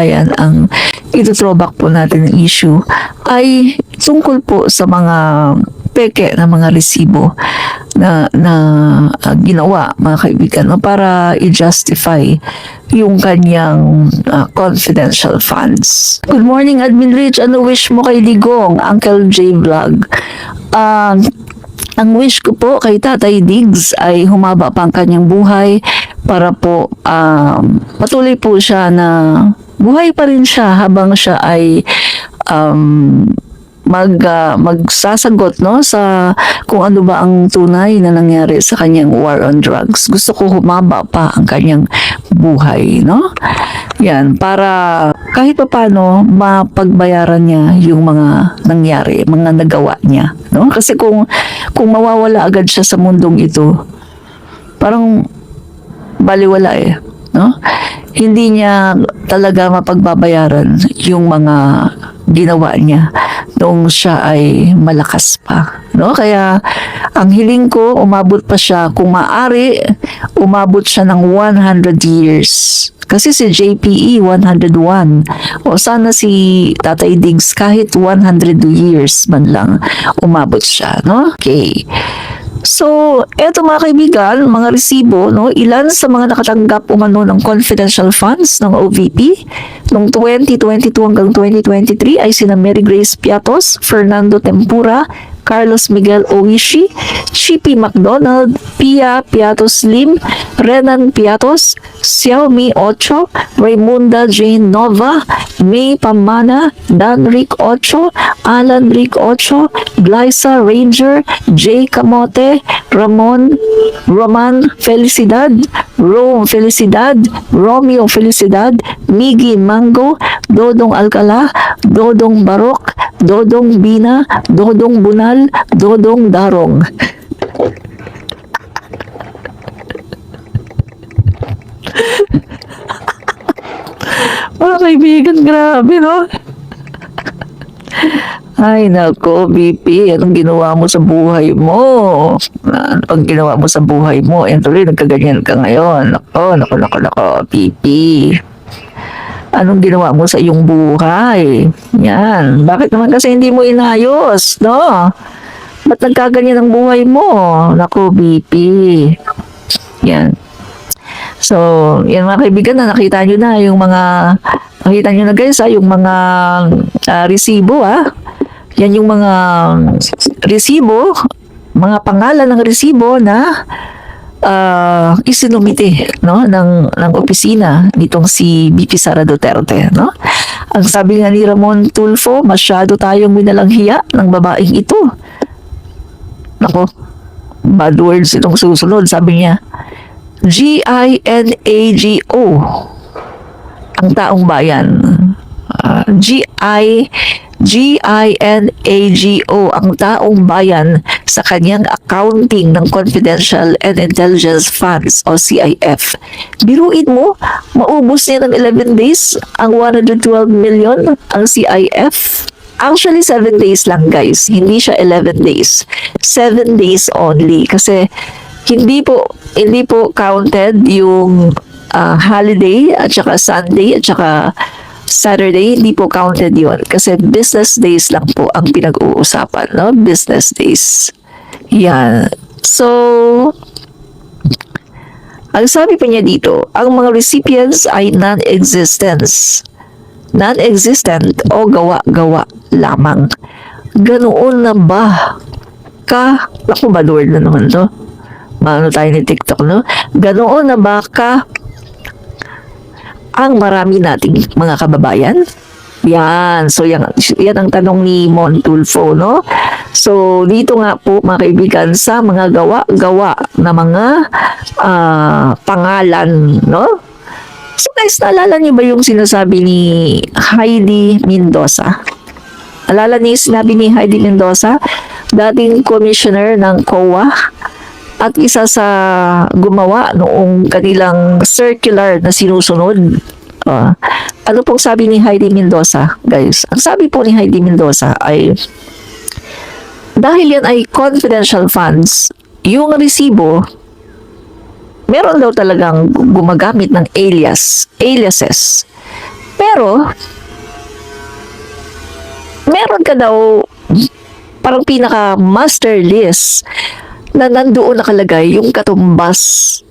Ayan, ang ito-throwback po natin ng issue ay tungkol po sa mga peke na mga resibo na ginawa, mga kaibigan, no, para i-justify yung kanyang confidential funds. Good morning, Admin Rich. Ano wish mo kay Digong, Uncle J Vlog? Ang wish ko po kay Tatay Diggs ay humaba pa ang kanyang buhay para po patuloy po siya na buhay pa rin siya habang siya ay magsasagot, no, sa kung ano ba ang tunay na nangyari sa kanyang war on drugs. Gusto ko humaba pa ang kanyang buhay, no? Yan, para kahit pa paano mapagbayaran niya yung mga nangyari, mga nagawa niya, no? Kasi kung mawawala agad siya sa mundong ito, parang baliwala no? Hindi niya talaga mapagbabayaran yung mga ginawa niya noong siya ay malakas pa, no? Kaya ang hiling ko, umabot pa siya, kung maaari umabot siya ng 100 years. Kasi si JPE 101. O sana si Tatay Diggs kahit 100 years man lang umabot siya, no? Okay. So, eto mga kaibigan, mga resibo, no, ilan sa mga nakatanggap umano ng confidential funds ng OVP noong 2022 hanggang 2023 ay sina Mary Grace Piatos, Fernando Tempura, Carlos Miguel Oishi, Chippy McDonald, Pia Piatos Lim, Renan Piatos, Xiaomi Ocho, Raymunda Jane Nova, May Pamana, Dan Rick Ocho, Alan Rick Ocho, Glyza Ranger, Jay Camote, Roman Felicidad, Rome Felicidad, Romeo Felicidad, Miggy Mango, Dodong Alcala, Dodong Barok, Dodong Bina, Dodong Bunal, Dodong Darong. Mga kaibigan, grabe, no? Ay, nako, BP, anong ginawa mo sa buhay mo? Ano pang ginawa mo sa buhay mo? Yan tuloy, nagkaganyan ka ngayon. Nako, BP. Anong ginawa mo sa iyong buhay? Yan. Bakit naman kasi hindi mo inayos, no? Ba't nagkaganyan ang buhay mo? Nako, BP. Yan. So, yan mga kaibigan, nakita nyo na yung mga, nakita nyo na guys, yung mga resibo, Yan yung mga resibo, mga pangalan ng resibo na isinumite, no, ng opisina nitong si BP Sara Duterte, no? Ang sabi nga ni Ramon Tulfo, masyado tayong minalanghiya ng babaeng ito. Nako, bad words itong susunod, sabi niya. GINAGO, ang taong bayan. GINAGO, ang taong bayan sa kanyang accounting ng Confidential and Intelligence Funds o CIF. Biruin mo, maubos niya ng 11 days ang 112 million ang CIF. Actually, 7 days lang guys. Hindi siya 11 days. 7 days only. Kasi hindi po counted yung holiday at saka Sunday at saka Saturday, hindi po counted yun. Kasi business days lang po ang pinag-uusapan, no? Business days. Yan. So, ang sabi pa niya dito, ang mga recipients ay non-existent o gawa-gawa lamang. Ganoon na ba ako ba, Lord na naman to? Maano tayo ni TikTok, no? Ganoon na ba ang marami nating mga kababayan? Yan. So, yan ang tanong ni Mon Tulfo, no? So, dito nga po, mga kaibigan, sa mga gawa-gawa na mga pangalan, no? So, guys, naalala niyo ba yung sinasabi ni Heidi Mendoza? Alala niyo sinabi ni Heidi Mendoza, dating commissioner ng COA, at isa sa gumawa noong kanilang circular na sinusunod. Ano pong sabi ni Heidi Mendoza, guys? Ang sabi po ni Heidi Mendoza ay, dahil yan ay confidential funds, yung resibo, meron daw talagang gumagamit ng aliases. Pero, meron ka daw parang pinaka-master list na nandoon nakalagay yung katumbas,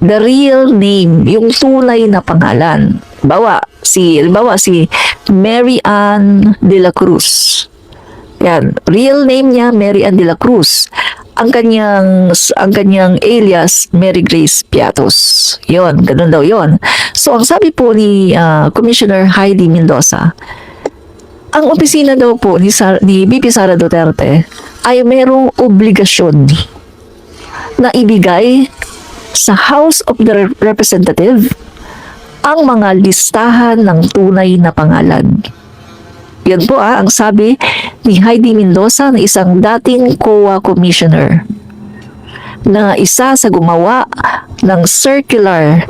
the real name, yung tunay na pangalan. Halimbawa si Mary Ann de la Cruz. Yan, real name niya Mary Ann de la Cruz. Ang kanyang alias Mary Grace Piatos. Yon, ganun daw yon. So ang sabi po ni Commissioner Heidi Mendoza, ang opisina daw po ni VP Sara Duterte ay mayroong obligasyon na ibigay sa House of the Representative ang mga listahan ng tunay na pangalan. Yan po ang sabi ni Heidi Mendoza na isang dating COA commissioner na isa sa gumawa ng circular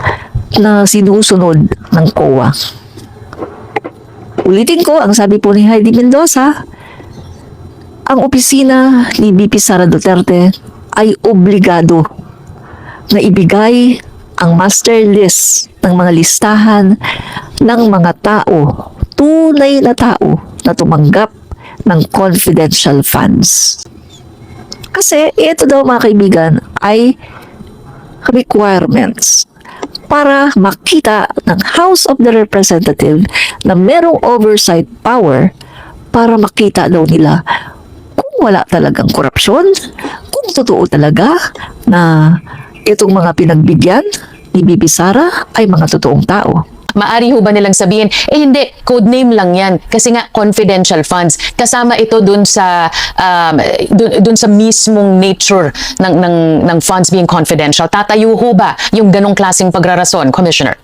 na sinusunod ng COA. Ulitin ko, ang sabi po ni Heidi Mendoza, ang opisina ni VP Sara Duterte ay obligado na ibigay ang master list ng mga listahan ng mga tao, tunay na tao na tumanggap ng confidential funds. Kasi ito daw mga kaibigan ay requirements para makita ng House of the Representative na merong oversight power para makita daw nila kung wala talagang korupsyon, kung totoo talaga na itong mga pinagbigyan ni Bibi Sara ay mga totoong tao. Maari ho ba nilang sabihin, hindi, code name lang yan. Kasi nga, confidential funds. Kasama ito dun sa mismong nature ng funds being confidential. Tatayo ho ba yung ganong klaseng pagrarason, Commissioner?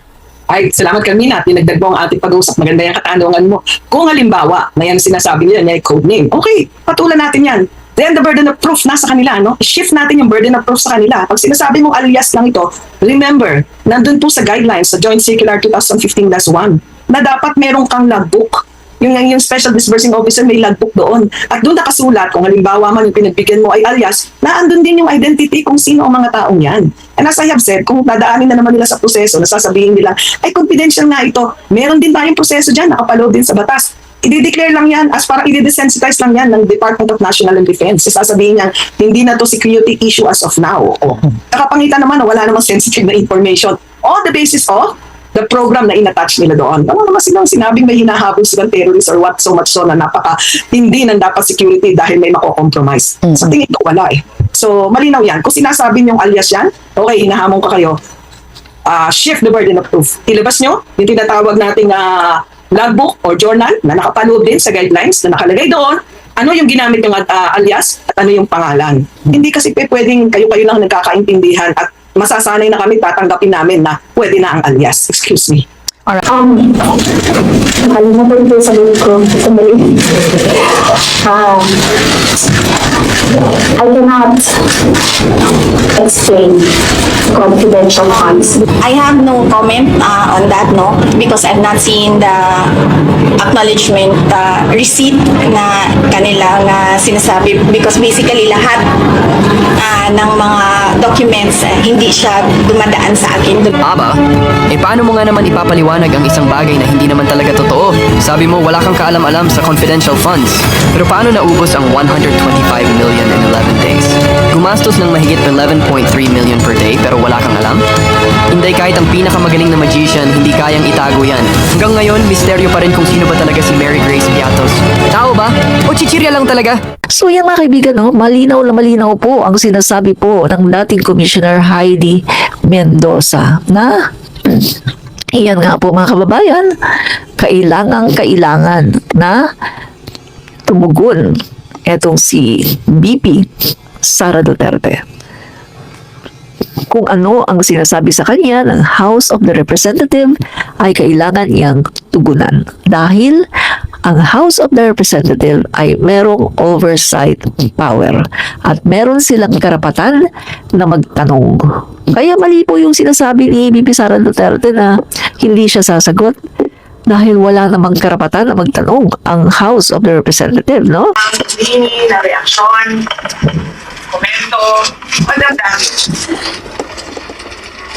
Ay, salamat Carmina. Tinagdag mo ang ating pag-uusap. Maganda yung katanungan mo. Kung halimbawa, na yan sinasabi nila niya ay code name, okay, patulan natin yan. Then the burden of proof nasa kanila, no? I-shift natin yung burden of proof sa kanila. Pag sinasabi mong alias lang ito, remember, nandun po sa guidelines, sa Joint Circular 2015-1, na dapat merong kang logbook. Yung Special Disbursing Officer may logbook doon. At doon nakasulat, kung halimbawa man yung pinagbigyan mo ay alias, na andun din yung identity kung sino ang mga taong yan. And as I have said, kung dadaanin na naman nila sa proseso, nasasabihin nila, ay confidential nga ito. Meron din tayong proseso dyan, nakapaload din sa batas. I-declare lang yan as parang i-desensitize lang yan ng Department of National Defense. Sasabihin niya, hindi na to security issue as of now. Nakapangitan naman, wala namang sensitive na information. On the basis of the program na inattach nila doon. Wala naman silang sinabing may hinahabol silang terrorist or what, so much so na hindi ng dapat security dahil may mako-compromise. Sa tingin ko, wala eh. So, malinaw yan. Kung sinasabi niyong alias yan, okay, hinahamon ka kayo, shift the burden of proof. Ilabas nyo, yung tinatawag nating logbook or journal na nakapanood din sa guidelines na nakalagay doon, ano yung ginamit yung alias at ano yung pangalan. Hindi kasi pwedeng kayo lang nagkakaintindihan at masasanay na kami, tatanggapin namin na pwede na ang alias. Excuse me. Alright. Nakalimutan ko sa loob ko. Sandali. I cannot explain confidential funds. I have no comment on that, no, because I've not seen the acknowledgement receipt na kanilang sinasabi, because basically lahat ng mga documents hindi siya dumadaan sa akin. Aba, paano mo nga naman ipapaliwanag ang isang bagay na hindi naman talaga totoo? Sabi mo wala kang kaalam-alam sa confidential funds. Pero paano naubos ang 125 million in 11 days? Gumastos ng mahigit 11.3 million per day pero wala kang alam? Hindi, kahit ang pinakamagaling na magician, hindi kayang itago yan. Hanggang ngayon, misteryo pa rin kung sino ba talaga si Mary Grace Piatos. Tao ba? O chichirya lang talaga? So yan mga kaibigan, no? Malinaw na malinaw po ang sinasabi po ng dating Commissioner Heidi Mendoza na iyan nga po mga kababayan, kailangan na tumugon etong si BP Sara Duterte. Kung ano ang sinasabi sa kanya ng House of the Representative ay kailangan niyang tugunan. Dahil ang House of the Representative ay merong oversight power at meron silang karapatan na magtanong. Kaya mali po yung sinasabi ni BP Sara Duterte na hindi siya sasagot dahil wala namang karapatan na magtanong ang House of the Representative, no? Ang sabihin na reaksyon, komento, madami.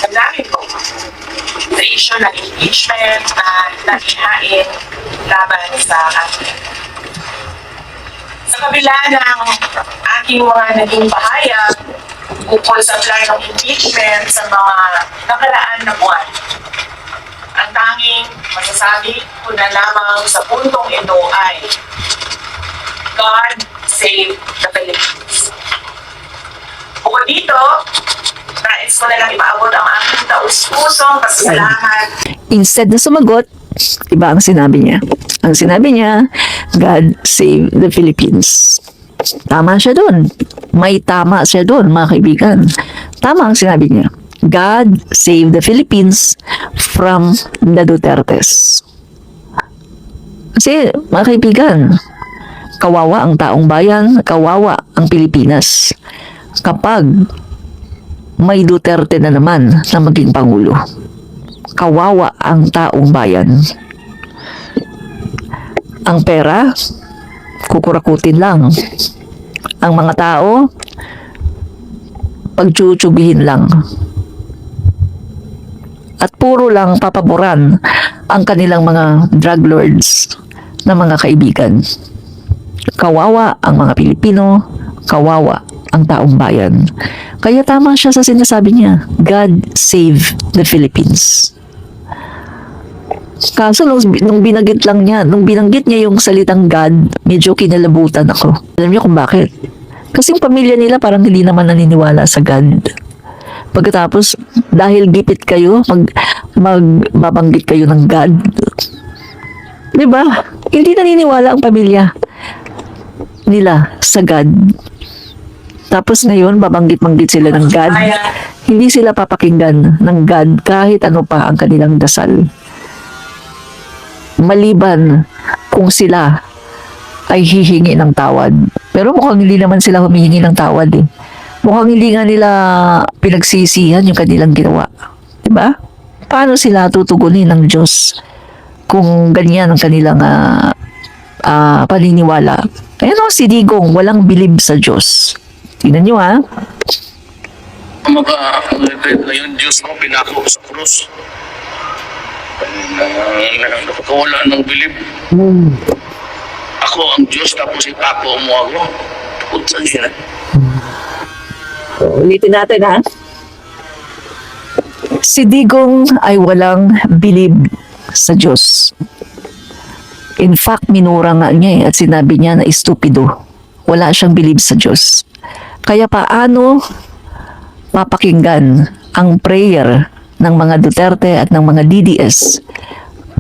Madami po. sa issue ng impeachment na nanghihain laban sa atin. Sa kabila ng aking mga naging pahayag ukol sa planong impeachment sa mga nakaraan na buwan, ang tanging masasabi ko na lamang sa puntong ito ay God save the Philippines. Bukod dito, nais ko na lang ipaabot ang aking taus-pusong pasasalamat. Instead na sumagot, iba ang sinabi niya. Ang sinabi niya, God save the Philippines. Tama siya doon. May tama siya doon, mga kaibigan. Tama ang sinabi niya. God save the Philippines from the Dutertes. Kasi, mga kaibigan, kawawa ang taong bayan, kawawa ang Pilipinas kapag may Duterte na naman na maging Pangulo. Kawawa ang taong bayan. Ang pera, kukurakutin lang. Ang mga tao, pagtsutubihin lang. At puro lang papaboran ang kanilang mga drug lords na mga kaibigan. Kawawa ang mga Pilipino, kawawa ang taong bayan. Kaya tama siya sa sinasabi niya, God save the Philippines. Kaso nung binanggit lang niya, nung binanggit niya yung salitang God, medyo kinalabutan ako. Alam niyo kung bakit? Kasi yung pamilya nila parang hindi naman naniniwala sa God. Pagkatapos, dahil gipit kayo, magbabanggit kayo ng God. Diba? Hindi naniniwala ang pamilya nila sa God. Tapos ngayon, babanggit-banggit sila ng God. Hindi sila papakinggan ng God kahit ano pa ang kanilang dasal. Maliban kung sila ay hihingi ng tawad. Pero mukhang hindi naman sila humihingi ng tawad eh. Mukhang hindi nga nila pinagsisihan yung kanilang ginawa. Diba? Paano sila tutugunin ng Diyos kung ganyan ang kanilang paniniwala? Ayan o, si Digong, walang bilib sa Diyos. Tingnan nyo ha. Mag-retreat na yung Diyos mo, pinako sa krus. Nakakawala ng bilib. Ako ang Diyos, tapos ipako mo ako. Takot sa sila. Ulitin natin ha. Si Digong ay walang bilib sa Diyos. In fact, minura nga niya at sinabi niya na estupido. Wala siyang bilib sa Diyos. Kaya paano papakinggan ang prayer ng mga Duterte at ng mga DDS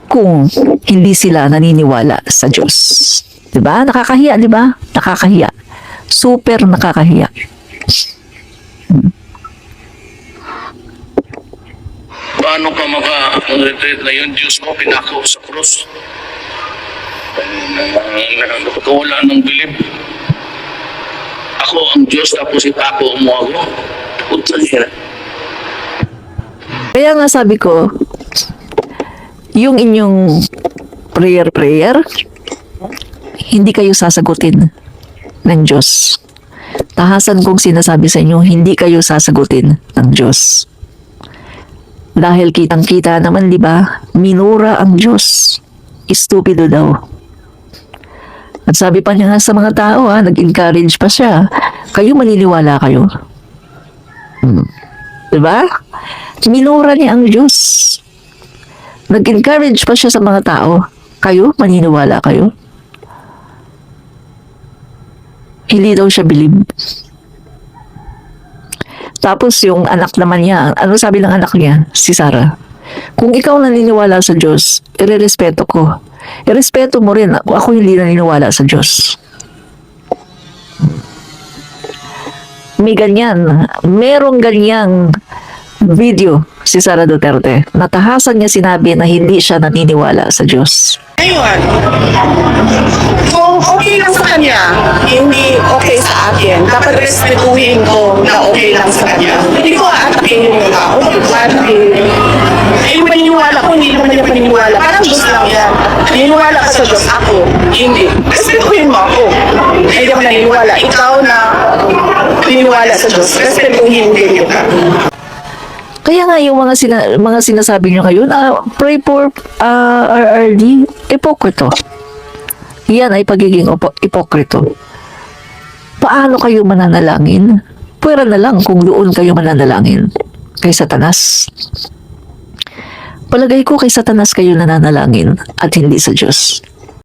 kung hindi sila naniniwala sa Diyos? Diba? Nakakahiya, diba? Nakakahiya. Super nakakahiya. Paano ka mag-retreat na yung Diyos mo, pinako sa krus? Nakakawala ng bilib. Ako ang Diyos, tapos ipako mo ako. Takot sa sila. Kaya nga sabi ko, yung inyong prayer, hindi kayo sasagutin ng Diyos. Tahasan kong sinasabi sa inyo, hindi kayo sasagutin ng Diyos. Dahil kitang-kita naman, di ba, minura ang Diyos. Estupido daw. At sabi pa niya nga sa mga tao, nag-encourage pa siya. Kayo maniniwala kayo. Diba? Minura niya ang Diyos. Nag-encourage pa siya sa mga tao. Kayo, maniniwala kayo. Hindi daw siya bilib. Tapos yung anak naman niya, ano sabi ng anak niya? Si Sarah. Kung ikaw naniniwala sa Diyos, irerespeto ko. Irespeto mo rin. Ako hindi naniniwala sa Diyos. May ganyan. Merong ganyang video si Sara Duterte. Natahasan niya sinabi na hindi siya naniniwala sa Diyos. Ngayon, kung okay lang sa kanya, hindi okay sa akin, dapat respetuhin ko na okay lang sa kanya. Hindi ko aatakin yung tao. Yung paniniwala ko, hindi naman yung paniniwala. Parang Diyos lang yan. Naniniwala ka sa Diyos, ako. Hindi. Respetuhin mo ako. Hindi ako naniniwala. Ikaw na naniniwala sa Diyos, respetuhin mo din ka. Kaya nga yung mga sinasabi nyo ngayon, pray for RRD, ipokrito. Yan ay pagiging ipokrito. Paano kayo mananalangin? Pwera na lang kung doon kayo mananalangin kay Satanas. Palagay ko kay Satanas kayo nananalangin at hindi sa Diyos.